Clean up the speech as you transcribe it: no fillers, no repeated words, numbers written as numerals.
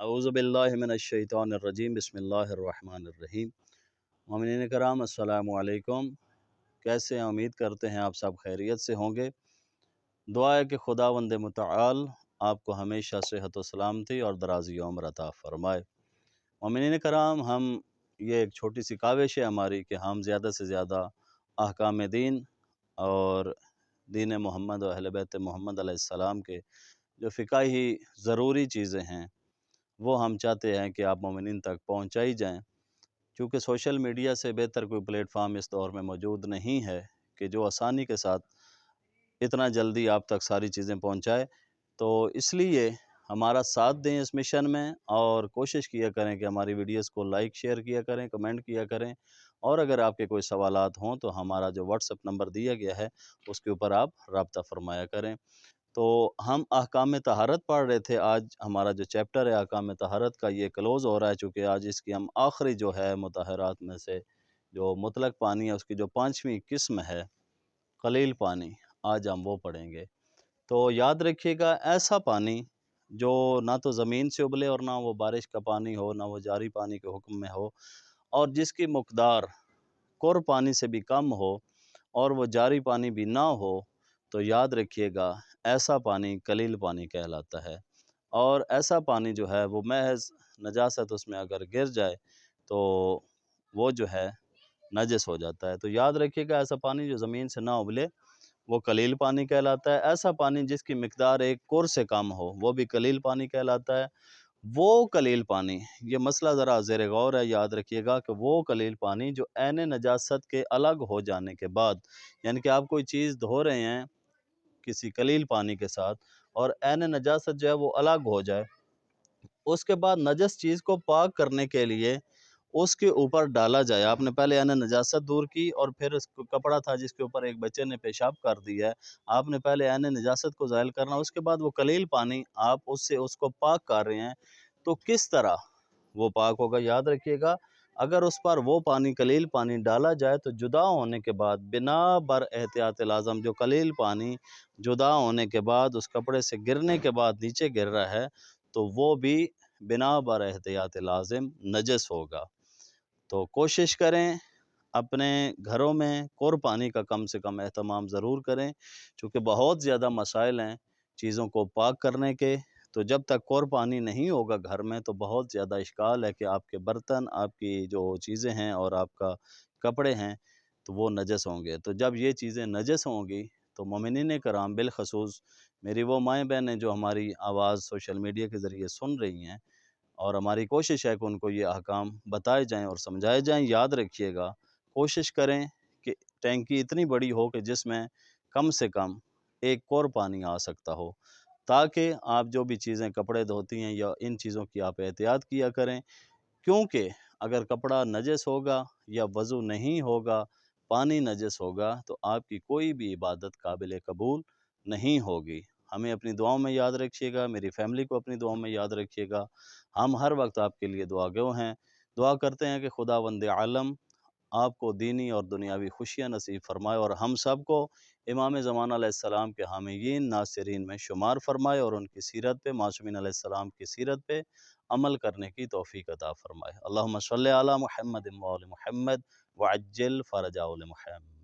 اعوذ باللہ من الشیطان الرجیم بسم اللہ الرحمن الرحیم۔ مومنین کرام السلام علیکم، کیسے ہیں؟ امید کرتے ہیں آپ سب خیریت سے ہوں گے۔ دعا ہے کہ خداوند متعال آپ کو ہمیشہ صحت و سلامتی اور درازی عمر عطا فرمائے۔ مومنین کرام، ہم یہ ایک چھوٹی سی کاوش ہے ہماری کہ ہم زیادہ سے زیادہ احکام دین اور دین محمد و اہل بیت محمد علیہ السلام کے جو فقہی ضروری چیزیں ہیں وہ ہم چاہتے ہیں کہ آپ مومنین تک پہنچائی جائیں، چونکہ سوشل میڈیا سے بہتر کوئی پلیٹ فارم اس دور میں موجود نہیں ہے کہ جو آسانی کے ساتھ اتنا جلدی آپ تک ساری چیزیں پہنچائے۔ تو اس لیے ہمارا ساتھ دیں اس مشن میں، اور کوشش کیا کریں کہ ہماری ویڈیوز کو لائک شیئر کیا کریں، کمنٹ کیا کریں، اور اگر آپ کے کوئی سوالات ہوں تو ہمارا جو واٹس ایپ نمبر دیا گیا ہے اس کے اوپر آپ رابطہ فرمایا کریں۔ تو ہم احکام طہارت پڑھ رہے تھے، آج ہمارا جو چیپٹر ہے احکام طہارت کا یہ کلوز ہو رہا ہے، چونکہ آج اس کی ہم آخری جو ہے مطہرات میں سے جو مطلق پانی ہے اس کی جو 5ویں قسم ہے قلیل پانی، آج ہم وہ پڑھیں گے۔ تو یاد رکھیے گا، ایسا پانی جو نہ تو زمین سے ابلے اور نہ وہ بارش کا پانی ہو، نہ وہ جاری پانی کے حکم میں ہو، اور جس کی مقدار کور پانی سے بھی کم ہو اور وہ جاری پانی بھی نہ ہو، تو یاد رکھیے گا ایسا پانی قلیل پانی کہلاتا ہے۔ اور ایسا پانی جو ہے وہ محض نجاست اس میں اگر گر جائے تو وہ جو ہے نجس ہو جاتا ہے۔ تو یاد رکھیے گا ایسا پانی جو زمین سے نہ ابلے وہ قلیل پانی کہلاتا ہے۔ ایسا پانی جس کی مقدار ایک کور سے کم ہو وہ بھی قلیل پانی کہلاتا ہے۔ وہ قلیل پانی، یہ مسئلہ ذرا زیر غور ہے، یاد رکھیے گا کہ وہ قلیل پانی جو عین نجاست کے الگ ہو جانے کے بعد، یعنی کہ آپ کوئی چیز دھو رہے ہیں کسی قلیل پانی کے ساتھ اور عین نجاست جو ہے وہ الگ ہو جائے، اس کے بعد نجس چیز کو پاک کرنے کے لیے اس کے اوپر ڈالا جائے۔ آپ نے پہلے عین نجاست دور کی اور پھر اس کو کپڑا تھا جس کے اوپر ایک بچے نے پیشاب کر دیا ہے، آپ نے پہلے عین نجاست کو زائل کرنا، اس کے بعد وہ قلیل پانی آپ اس سے اس کو پاک کر رہے ہیں، تو کس طرح وہ پاک ہوگا؟ یاد رکھیے گا، اگر اس پر وہ پانی قلیل پانی ڈالا جائے تو جدا ہونے کے بعد بنا بر احتیاط لازم جو قلیل پانی جدا ہونے کے بعد اس کپڑے سے گرنے کے بعد نیچے گر رہا ہے تو وہ بھی بنا بر احتیاط لازم نجس ہوگا۔ تو کوشش کریں اپنے گھروں میں کور پانی کا کم سے کم اہتمام ضرور کریں، چونکہ بہت زیادہ مسائل ہیں چیزوں کو پاک کرنے کے۔ تو جب تک کور پانی نہیں ہوگا گھر میں تو بہت زیادہ اشکال ہے کہ آپ کے برتن، آپ کی جو چیزیں ہیں اور آپ کا کپڑے ہیں تو وہ نجس ہوں گے۔ تو جب یہ چیزیں نجس ہوں گی تو مومنین کرام، بالخصوص میری وہ مائیں بہنیں جو ہماری آواز سوشل میڈیا کے ذریعے سن رہی ہیں، اور ہماری کوشش ہے کہ ان کو یہ احکام بتائے جائیں اور سمجھائے جائیں، یاد رکھیے گا کوشش کریں کہ ٹینکی اتنی بڑی ہو کہ جس میں کم سے کم ایک کور پانی آ سکتا ہو، تاکہ آپ جو بھی چیزیں کپڑے دھوتی ہیں یا ان چیزوں کی آپ احتیاط کیا کریں، کیونکہ اگر کپڑا نجس ہوگا یا وضو نہیں ہوگا، پانی نجس ہوگا، تو آپ کی کوئی بھی عبادت قابل قبول نہیں ہوگی۔ ہمیں اپنی دعاؤں میں یاد رکھیے گا، میری فیملی کو اپنی دعاؤں میں یاد رکھیے گا، ہم ہر وقت آپ کے لیے دعا گو ہیں۔ دعا کرتے ہیں کہ خداوند عالم آپ کو دینی اور دنیاوی خوشیاں نصیب فرمائے اور ہم سب کو امام زمان علیہ السلام کے حامیین ناصرین میں شمار فرمائے، اور ان کی سیرت پہ، معصومین علیہ السلام کی سیرت پہ عمل کرنے کی توفیق عطا فرمائے۔ اللہم صلی علی محمد و آل محمد وعجل فرجہ محمد۔